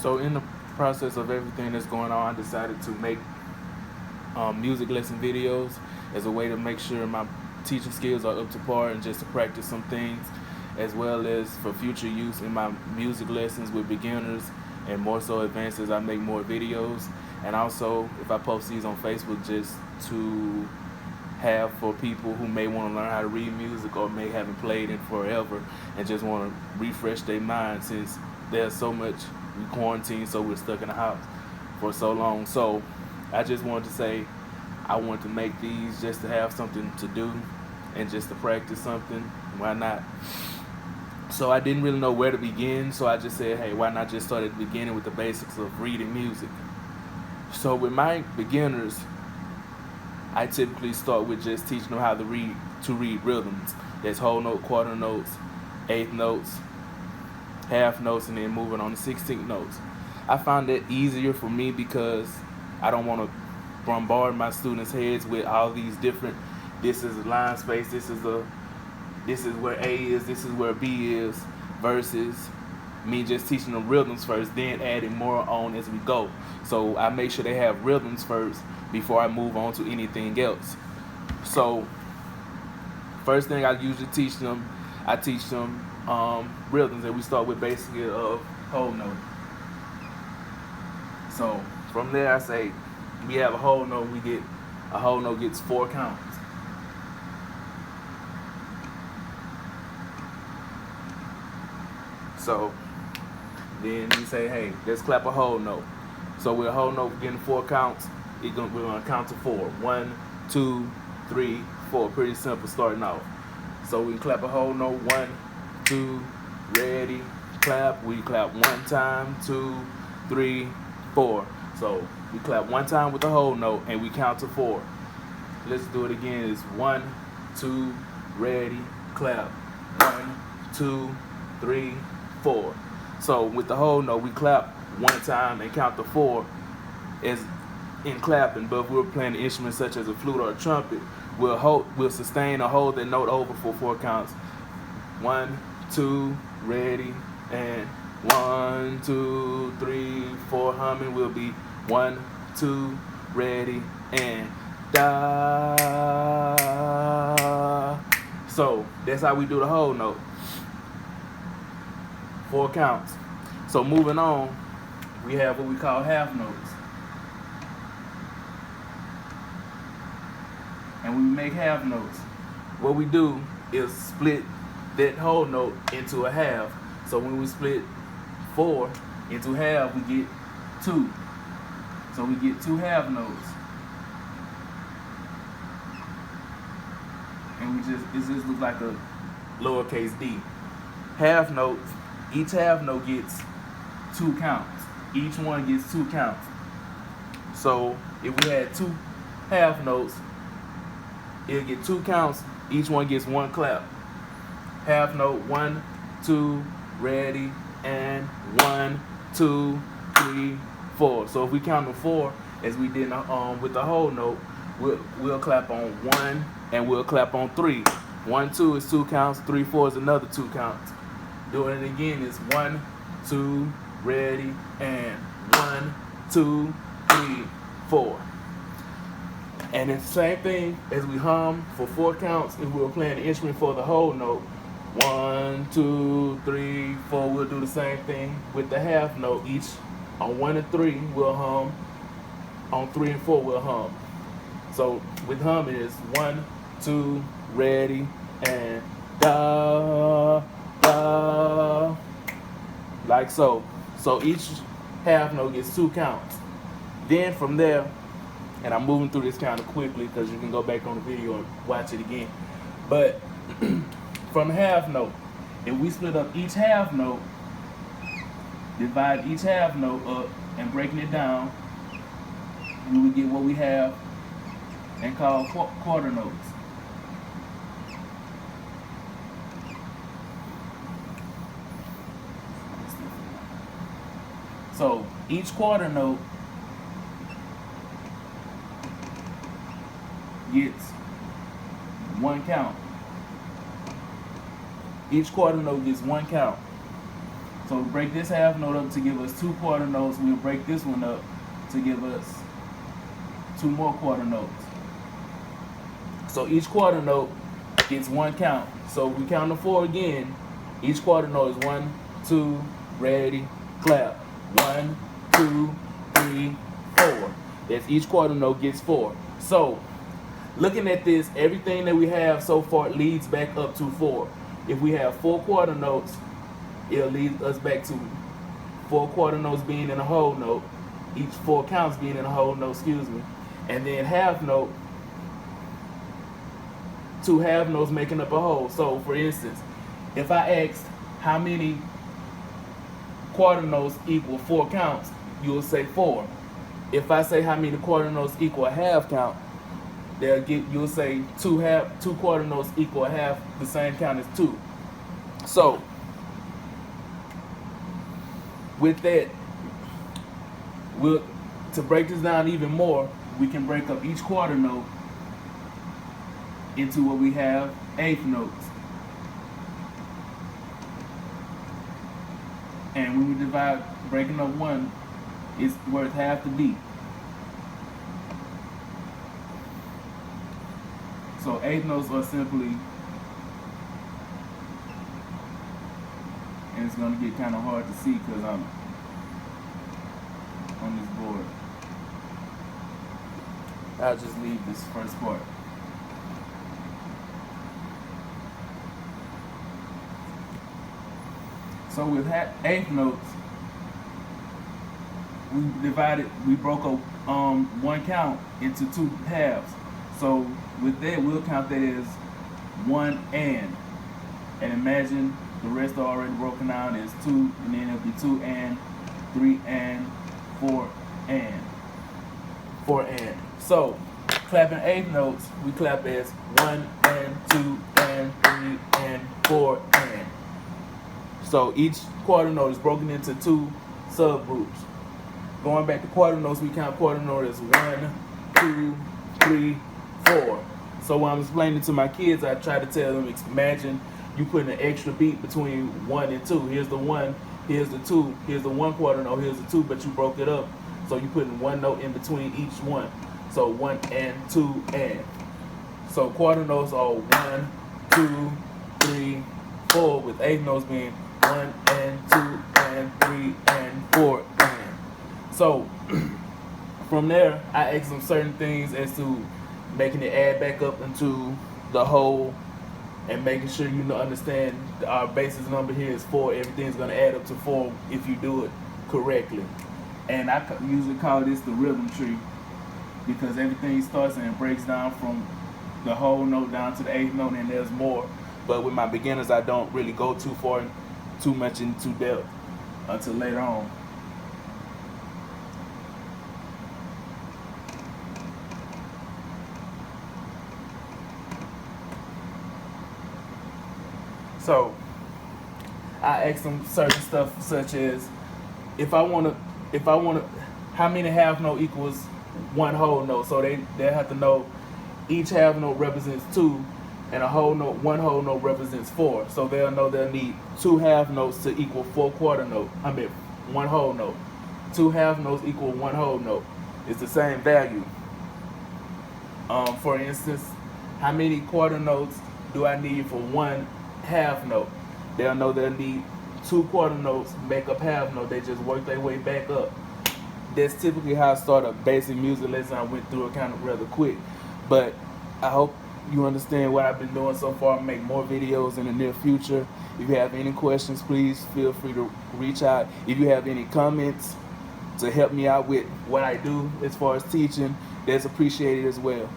So in the process of everything that's going on, I decided to make music lesson videos as a way to make sure my teaching skills are up to par and just to practice some things, as well as for future use in my music lessons with beginners and more so advanced as I make more videos. And also, if I post these on Facebook, just to have for people who may want to learn how to read music or may haven't played in forever and just want to refresh their mind since there's so much we quarantine, so we're stuck in the house for so long. So I just wanted to say I wanted to make these just to have something to do and just to practice something. Why not? So I didn't really know where to begin, so I just said, hey, why not just start at the beginning with the basics of reading music? So with my beginners, I typically start with just teaching them how to read rhythms. There's whole note, quarter notes, eighth notes, half notes, and then moving on to 16th notes. I find that easier for me because I don't want to bombard my students' heads with all these different. This is a line space. This is where A is. This is where B is. Versus me just teaching them rhythms first, then adding more on as we go. So I make sure they have rhythms first before I move on to anything else. So first thing I usually teach them, I teach them rhythms, and we start with basically a whole note. So from there I say we have a whole note. A whole note gets 4 counts. So then we say, hey, let's clap a whole note. So with a whole note getting 4 counts, we're gonna count to 4. 1, 2, 3, 4. Pretty simple starting off. So we clap a whole note. 1, 2, ready, clap. We clap 1 time, 2, 3, 4. So we clap 1 time with the whole note and we count to 4. Let's do it again. It's 1, 2, ready, clap. 1, 2, 3, 4. So with the whole note, we clap 1 time and count to 4 as in clapping. But if we're playing an instrument such as a flute or a trumpet, we'll sustain or hold that note over for 4 counts. 1, 2, ready, and 1, 2, 3, 4. Humming will be 1, 2, ready, and da. So that's how we do the whole note. 4 counts. So moving on, we have what we call half notes. And when we make half notes, what we do is split that whole note into a half. So when we split 4 into half, we get 2. So we get 2 half notes. And it just looks like a lowercase d. Half notes, each half note gets 2 counts. Each one gets 2 counts. So if we had 2 half notes, it'll get 2 counts. Each one gets 1 clap. Half note, 1, 2, ready, and 1, 2, 3, 4. So if we count to 4, as we did with the whole note, we'll clap on 1 and we'll clap on 3. 1, 2 is 2 counts. 3, 4 is another 2 counts. Doing it again is 1, 2, ready, and 1, 2, 3, 4. And it's the same thing as we hum for 4 counts if we were playing the instrument for the whole note. 1, 2, 3, 4. We'll do the same thing with the half note. Each on 1 and 3 we'll hum. On 3 and 4 we'll hum. So with humming is 1, 2, ready, and da da, like so. So each half note gets 2 counts. Then from there, and I'm moving through this kind of quickly because you can go back on the video and watch it again. But from half note, if we split up each half note, divide each half note up and breaking it down, we would get what we have and call quarter notes. So each quarter note gets 1 count. Each quarter note gets 1 count. So we break this half note up to give us 2 quarter notes. We'll break this one up to give us 2 more quarter notes. So each quarter note gets 1 count. So if we count to 4 again, each quarter note is 1, 2, ready, clap. 1, 2, 3, 4. That's each quarter note gets 4. So looking at this, everything that we have so far leads back up to 4. If we have 4 quarter notes, it'll lead us back to 4 quarter notes being in a whole note, each 4 counts being in a whole note, and then half note, 2 half notes making up a whole. So for instance, if I asked how many quarter notes equal 4 counts, you'll say 4. If I say how many quarter notes equal a half count, you'll say 2 quarter notes equal a half, the same count as 2. So with that, to break this down even more, we can break up each quarter note into what we have eighth notes. And when we divide, breaking up 1 is worth half the beat. So eighth notes are simply, and it's going to get kind of hard to see because I'm on this board. I'll just leave this first part. So with eighth notes, we broke up 1 count into 2 halves. So with that, we'll count that as 1 and imagine the rest are already broken down as 2, and then it'll be 2 and, 3 and, 4 and. So clapping eighth notes, we clap as 1 and, 2 and, 3 and, 4 and. So each quarter note is broken into 2 subgroups. Going back to quarter notes, we count quarter note as 1, 2, 3, 4. So when I'm explaining to my kids, I try to tell them, imagine you putting an extra beat between 1 and 2. Here's the 1, here's the 2, here's the 1 quarter note, here's the 2, but you broke it up. So you putting 1 note in between each one. So 1 and, 2 and. So quarter notes are 1, 2, 3, 4, with eighth notes being 1 and 2 and 3 and 4 and. So from there, I ask them certain things as to making it add back up into the whole, and making sure you understand our basis number here is 4. Everything's going to add up to 4 if you do it correctly. And I usually call this the rhythm tree because everything starts and it breaks down from the whole note down to the eighth note, and there's more. But with my beginners, I don't really go too much into depth until later on. So I ask them certain stuff such as if I want to, how many half note equals 1 whole note. So they have to know each half note represents 2, and 1 whole note represents 4. So they'll know they'll need 2 half notes to equal 4 quarter note. 1 whole note. 2 half notes equal 1 whole note. It's the same value. For instance, how many quarter notes do I need for 1 half note? They'll know they'll need 2 quarter notes make up half note. They just work their way back up. That's typically how I start a basic music lesson. I went through it kind of rather quick, but I hope you understand what I've been doing so far. I'll make more videos in the near future. If you have any questions, please feel free to reach out. If you have any comments to help me out with what I do as far as teaching, that's appreciated as well.